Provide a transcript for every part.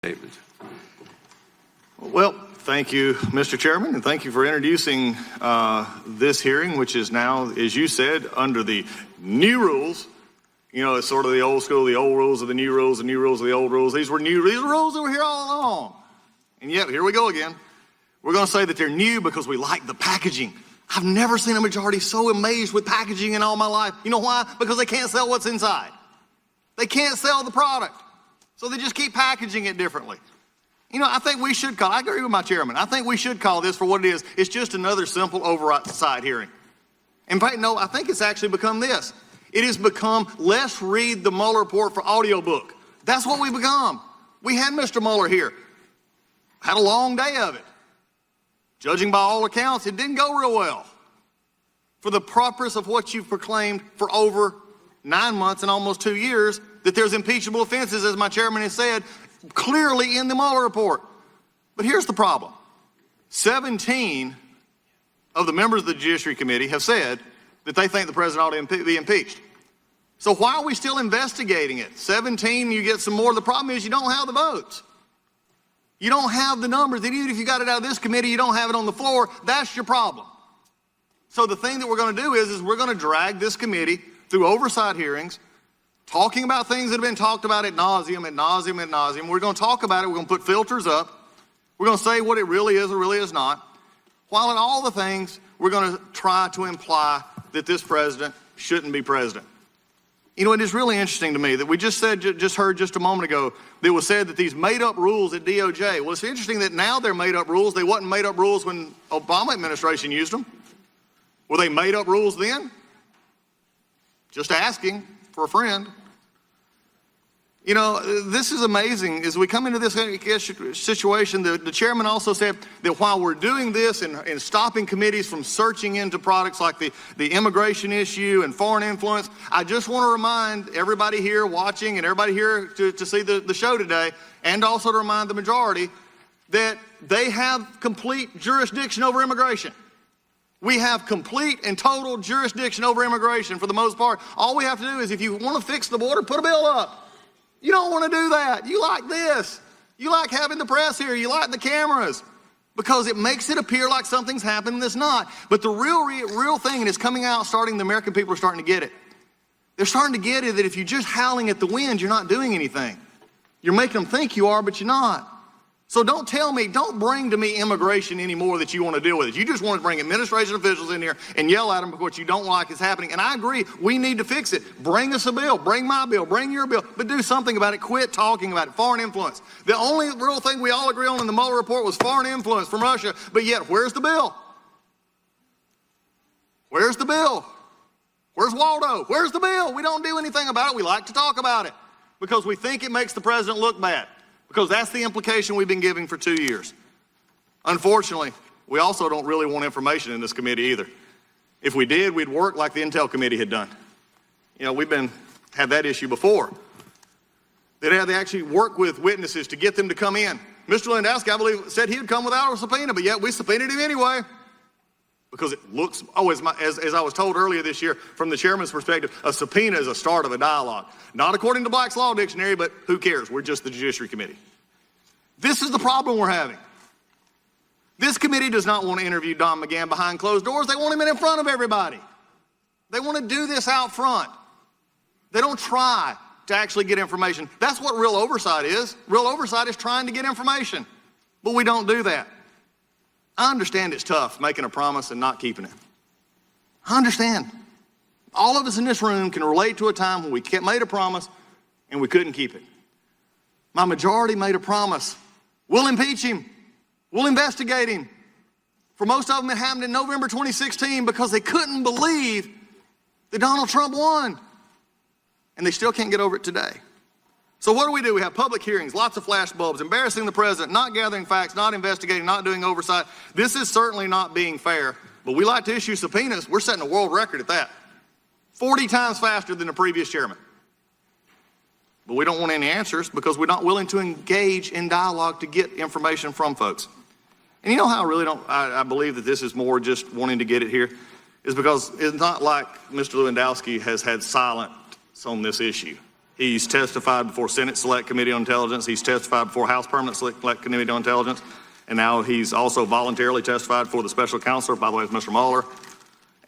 David. Well, thank you, Mr. Chairman, and thank you for introducing this hearing, which is now, as you said, under the new rules. You know, it's sort of the old school, the old rules of the new rules, the new rules of the old rules. These were rules that were here all along. And yet, here we go again. We're going to say that they're new because we like the packaging. I've never seen a majority so amazed with packaging in all my life. You know why? Because they can't sell what's inside. They can't sell the product. So they just keep packaging it differently. You know, I think we should call, I agree with my chairman, I think we should call this for what it is. It's just another simple oversight hearing. In fact, no, I think it's actually become this. It has become, let's read the Mueller report for audiobook. That's what we've become. We had Mr. Mueller here. Had a long day of it. Judging by all accounts, it didn't go real well. For the purpose of what you've proclaimed for over 9 months and almost 2 years, that there's impeachable offenses, as my chairman has said, clearly in the Mueller report. But here's the problem. 17 of the members of the Judiciary Committee have said that they think the president ought to be impeached. So why are we still investigating it? 17, you get some more. The problem is you don't have the votes. You don't have the numbers. And even if you got it out of this committee, you don't have it on the floor. That's your problem. So the thing that we're going to do is we're going to drag this committee through oversight hearings, talking about things that have been talked about ad nauseum. We're going to talk about it. We're going to put filters up. We're going to say what it really is or really is not. While in all the things, we're going to try to imply that this president shouldn't be president. You know, it is really interesting to me that we just heard just a moment ago that it was said that these made-up rules at DOJ. Well, it's interesting that now they're made-up rules. They wasn't made-up rules when Obama administration used them. Were they made-up rules then? Just asking for a friend. You know, this is amazing. As we come into this situation, the chairman also said that while we're doing this and stopping committees from searching into products like the immigration issue and foreign influence, I just want to remind everybody here watching and everybody here to see the show today, and also to remind the majority that they have complete jurisdiction over immigration. We have complete and total jurisdiction over immigration for the most part. All we have to do is, if you want to fix the border, put a bill up. You don't want to do that. You like this. You like having the press here. You like the cameras because it makes it appear like something's happening that's not. But the real thing, and it's coming out starting, the American people are starting to get it. They're starting to get it that if you're just howling at the wind, you're not doing anything. You're making them think you are, but you're not. So don't bring to me immigration anymore that you want to deal with it. You just want to bring administration officials in here and yell at them because what you don't like is happening. And I agree, we need to fix it. Bring us a bill, bring my bill, bring your bill, but do something about it. Quit talking about it. Foreign influence. The only real thing we all agree on in the Mueller report was foreign influence from Russia, but yet where's the bill? Where's the bill? Where's Waldo? Where's the bill? We don't do anything about it. We like to talk about it because we think it makes the president look bad. Because that's the implication we've been giving for 2 years. Unfortunately, we also don't really want information in this committee either. If we did, we'd work like the Intel Committee had done. You know, we've had that issue before. They actually work with witnesses to get them to come in. Mr. Lewandowski, I believe, said he would come without a subpoena, but yet we subpoenaed him anyway. Because it looks, as I was told earlier this year, from the chairman's perspective, a subpoena is a start of a dialogue. Not according to Black's Law Dictionary, but who cares? We're just the Judiciary Committee. This is the problem we're having. This committee does not want to interview Don McGahn behind closed doors. They want him in front of everybody. They want to do this out front. They don't try to actually get information. That's what real oversight is. Real oversight is trying to get information. But we don't do that. I understand it's tough making a promise and not keeping it. I understand. All of us in this room can relate to a time when we made a promise and we couldn't keep it. My majority made a promise. We'll impeach him. We'll investigate him. For most of them, it happened in November 2016 because they couldn't believe that Donald Trump won. And they still can't get over it today. So what do? We have public hearings, lots of flashbulbs, embarrassing the president, not gathering facts, not investigating, not doing oversight. This is certainly not being fair, but we like to issue subpoenas. We're setting a world record at that. 40 times faster than the previous chairman. But we don't want any answers because we're not willing to engage in dialogue to get information from folks. And you know how I believe that this is more just wanting to get it here? Is because it's not like Mr. Lewandowski has had silence on this issue. He's testified before Senate Select Committee on Intelligence. He's testified before House Permanent Select Committee on Intelligence. And now he's also voluntarily testified for the special counselor, by the way, it's Mr. Mueller.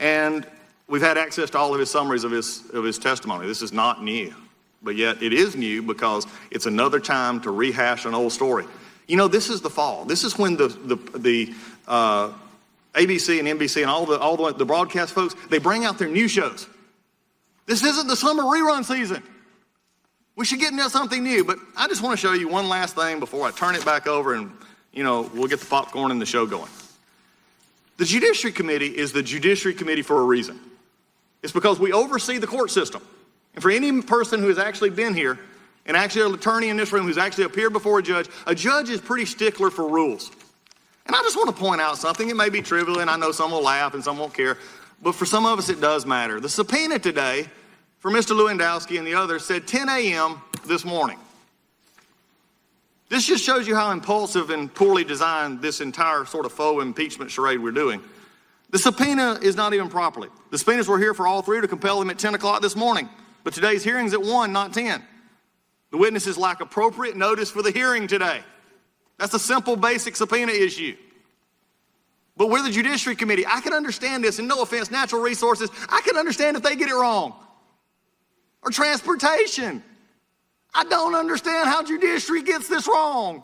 And we've had access to all of his summaries of his testimony. This is not new, but yet it is new because it's another time to rehash an old story. You know, this is the fall. This is when the ABC and NBC and all the broadcast folks, they bring out their new shows. This isn't the summer rerun season. We should get into something new, but I just want to show you one last thing before I turn it back over and, you know, we'll get the popcorn and the show going. The Judiciary Committee is the Judiciary Committee for a reason. It's because we oversee the court system. And for any person who has actually been here, and actually an attorney in this room who's actually appeared before a judge is pretty stickler for rules. And I just want to point out something. It may be trivial, and I know some will laugh and some won't care, but for some of us it does matter. The subpoena today for Mr. Lewandowski and the others said 10 a.m. this morning. This just shows you how impulsive and poorly designed this entire sort of faux impeachment charade we're doing. The subpoena is not even properly. The subpoenas were here for all three to compel them at 10 o'clock this morning, but today's hearing's at 1, not 10. The witnesses lack appropriate notice for the hearing today. That's a simple, basic subpoena issue. But we're the Judiciary Committee. I can understand this, and no offense, natural resources, I can understand if they get it wrong. Or transportation. I don't understand how judiciary gets this wrong.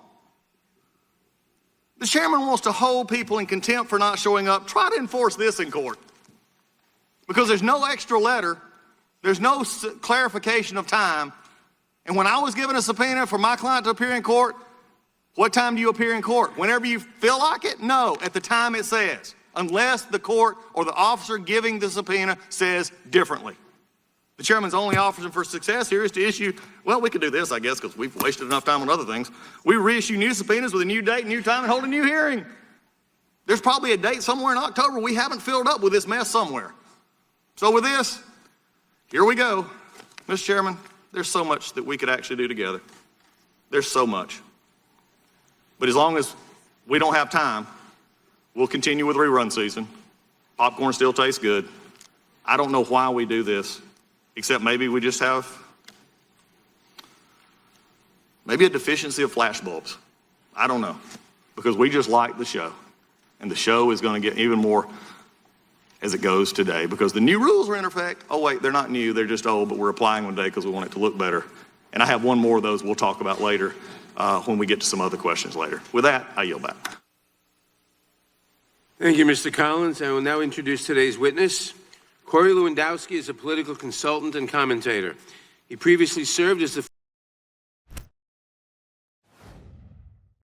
The chairman wants to hold people in contempt for not showing up. Try to enforce this in court. Because there's no extra letter. There's no clarification of time. And when I was given a subpoena for my client to appear in court, what time do you appear in court? Whenever you feel like it? No, at the time it says. Unless the court or the officer giving the subpoena says differently. The chairman's only option for success here is to issue, well, we could do this, I guess, because we've wasted enough time on other things. We reissue new subpoenas with a new date, new time, and hold a new hearing. There's probably a date somewhere in October we haven't filled up with this mess somewhere. So with this, here we go. Mr. Chairman, there's so much that we could actually do together. There's so much. But as long as we don't have time, we'll continue with rerun season. Popcorn still tastes good. I don't know why we do this. Except maybe we just have maybe a deficiency of flashbulbs. I don't know. Because we just like the show. And the show is going to get even more as it goes today. Because the new rules are in effect. Oh, wait, they're not new. They're just old, but we're applying one day because we want it to look better. And I have one more of those we'll talk about later when we get to some other questions later. With that, I yield back. Thank you, Mr. Collins. I will now introduce today's witness. Corey Lewandowski is a political consultant and commentator. He previously served as the